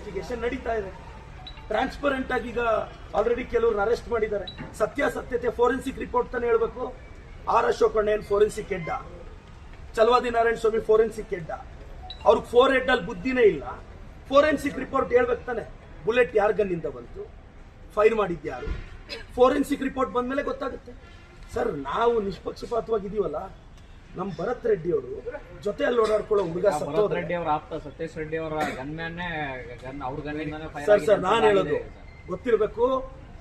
Investigation ನಡೀತಾ ಇದೆ. Transparent ಆಗಿ ಈಗ ಆಲ್ರೆಡಿ ಕೆಲವ್ರನ್ನ ಅರೆಸ್ಟ್ ಮಾಡಿದ್ದಾರೆ. ಸತ್ಯಾಸತ್ಯತೆ ಫೋರೆನ್ಸಿಕ್ ರಿಪೋರ್ಟ್ ತಾನೇ ಹೇಳ್ಬೇಕು. ಆರ್ ಅಶೋಕಣ್ಣ ಏನ್ ಫೋರೆನ್ಸಿಕ್ ಹೆಡ್, ಚಲವಾದಿ ನಾರಾಯಣ ಸ್ವಾಮಿ ಫೋರೆನ್ಸಿಕ್ ಹೆಡ್, ಅವ್ರಿಗೆ 4 ಹೆಡ್ ಅಲ್ಲಿ ಬುದ್ಧಿನೇ ಇಲ್ಲ. ಫೋರೆನ್ಸಿಕ್ ರಿಪೋರ್ಟ್ ಹೇಳ್ಬೇಕು ತಾನೆ. ಬುಲೆಟ್ ಯಾರ ಗನ್ನಿಂದ ಬಂತು, ಫೈರ್ ಮಾಡಿದ್ಯಾರು, ಫೋರೆನ್ಸಿಕ್ ರಿಪೋರ್ಟ್ ಬಂದ್ಮೇಲೆ ಗೊತ್ತಾಗುತ್ತೆ. ಸರ್ ನಾವು ನಿಷ್ಪಕ್ಷಪಾತವಾಗಿದೀವಲ್ಲ. ನಮ್ಮ ಭರತ್ ರೆಡ್ಡಿ ಅವರು ಜೊತೆಯಲ್ಲಿ ಓಡಾಡ್ಕೊಳ್ಳೋ ಹುಡುಗ ರೆಡ್ಡಿ ಅವರ ಆಪ್ತ ಸತೀಶ್ ರೆಡ್ಡಿ ಅವರ ಸರ್ ನಾನು ಹೇಳೋದು ಗೊತ್ತಿರಬೇಕು.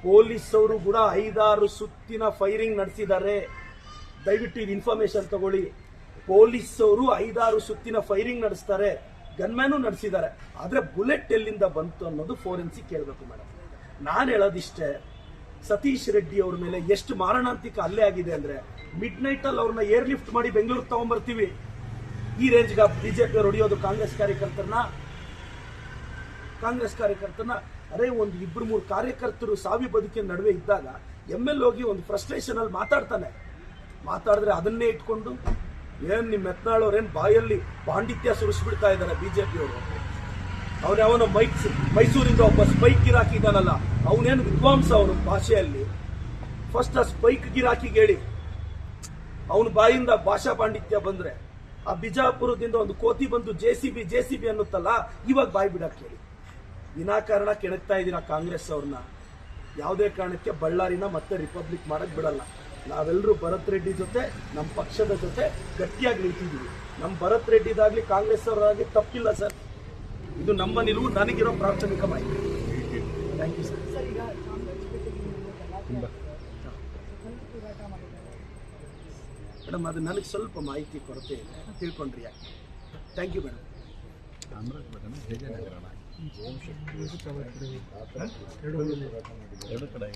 ಪೊಲೀಸ್ ಅವರು ಕೂಡ 5-6 ಸುತ್ತಿನ ಫೈರಿಂಗ್ ನಡೆಸಿದ್ದಾರೆ. ದಯವಿಟ್ಟು ಇದು ಇನ್ಫಾರ್ಮೇಶನ್ ತಗೊಳ್ಳಿ. ಪೊಲೀಸ್ ಅವರು 5-6 ಸುತ್ತಿನ ಫೈರಿಂಗ್ ನಡೆಸ್ತಾರೆ, ಗನ್ಮ್ಯಾನು ನಡೆಸಿದ್ದಾರೆ. ಆದ್ರೆ ಬುಲೆಟ್ ಎಲ್ಲಿಂದ ಬಂತು ಅನ್ನೋದು ಫೋರೆನ್ಸಿಕ್ ಕೇಳಬೇಕು ಮೇಡಮ್. ನಾನು ಹೇಳೋದಿಷ್ಟೇ, ಸತೀಶ್ ರೆಡ್ಡಿ ಅವ್ರ ಮೇಲೆ ಎಷ್ಟು ಮಾರಣಾಂತಿಕ ಹಲ್ಲೆ ಆಗಿದೆ ಅಂದ್ರೆ, ಮಿಡ್ ನೈಟ್ ಅಲ್ಲಿ ಅವ್ರನ್ನ ಏರ್ ಲಿಫ್ಟ್ ಮಾಡಿ ಬೆಂಗಳೂರಿಗೆ ತಗೊಂಡ್ಬರ್ತೀವಿ. ಈ ರೇಂಜ್ಗೆ ಬಿಜೆಪಿ ಅವ್ರು ಹೊಡೆಯೋದು ಕಾಂಗ್ರೆಸ್ ಕಾರ್ಯಕರ್ತರನ್ನ. ಅರೆ ಒಂದು 2-3 ಕಾರ್ಯಕರ್ತರು ಸಾವಿನ ಬದುಕಿನ ನಡುವೆ ಇದ್ದಾಗ ML ಹೋಗಿ ಒಂದು ಫ್ರಸ್ಟ್ರೇಷನ್ ಅಲ್ಲಿ ಮಾತಾಡಿದ್ರೆ ಅದನ್ನೇ ಇಟ್ಕೊಂಡು ಏನ್ ನಿಮ್ಮ ಮೆತ್ನಾಳವ್ರೇನ್ ಬಾಯಲ್ಲಿ ಪಾಂಡಿತ್ಯ ಸುರಿಸ್ಬಿಡ್ತಾ ಇದ್ದಾರೆ ಬಿಜೆಪಿ ಅವರು. ಅವನವನ ಮೈಸೂರಿಂದ ಒಬ್ಬ ಸ್ಪೈಕ್ ಗಿರಾಕಿ ಇದ್ದಾನಲ್ಲ, ಅವನೇನು ವಿದ್ವಾಂಸ ಅವನು ಭಾಷೆಯಲ್ಲಿ. ಫಸ್ಟ್ ಆ ಸ್ಪೈಕ್ ಗಿರಾಕಿಗೆ ಹೇಳಿ, ಅವನ ಬಾಯಿಂದ ಭಾಷಾ ಪಾಂಡಿತ್ಯ ಬಂದ್ರೆ, ಆ ಬಿಜಾಪುರದಿಂದ ಒಂದು ಕೋತಿ ಬಂದು ಜೆಸಿಬಿ ಅನ್ನುತ್ತಲ್ಲ, ಇವಾಗ ಬಾಯಿ ಬಿಡಕ್ಕೆ ಹೇಳಿ. ವಿನಾಕಾರಣ ಕೆಣಕ್ತಾ ಇದ್ದೀರಾ ಕಾಂಗ್ರೆಸ್ ಅವ್ರನ್ನ. ಯಾವುದೇ ಕಾರಣಕ್ಕೆ ಬಳ್ಳಾರಿನ ಮತ್ತೆ ರಿಪಬ್ಲಿಕ್ ಮಾಡಕ್ ಬಿಡಲ್ಲ. ನಾವೆಲ್ಲರೂ ಭರತ್ ರೆಡ್ಡಿ ಜೊತೆ, ನಮ್ಮ ಪಕ್ಷದ ಜೊತೆ ಗಟ್ಟಿಯಾಗಿ ನಿಂತಿದ್ದೀವಿ. ನಮ್ಮ ಭರತ್ ರೆಡ್ಡಿದಾಗ್ಲಿ ಕಾಂಗ್ರೆಸ್ ಅವರಾಗಲಿ ತಪ್ಪಿಲ್ಲ ಸರ್. ಇದು ನಮ್ಮ ನಿಲುವು, ನನಗಿರೋ ಪ್ರಾಥಮಿಕ ಮಾಹಿತಿ. Thank you sir. ಮೇಡಮ್ ಅದು ನನಗೆ ಸ್ವಲ್ಪ ಮಾಹಿತಿ ಕೊರತೆ ಇದೆ, ತಿಳ್ಕೊಂಡ್ರಿ ಯಾಕೆ. Thank you madam. ಎರಡು ಕಡೆ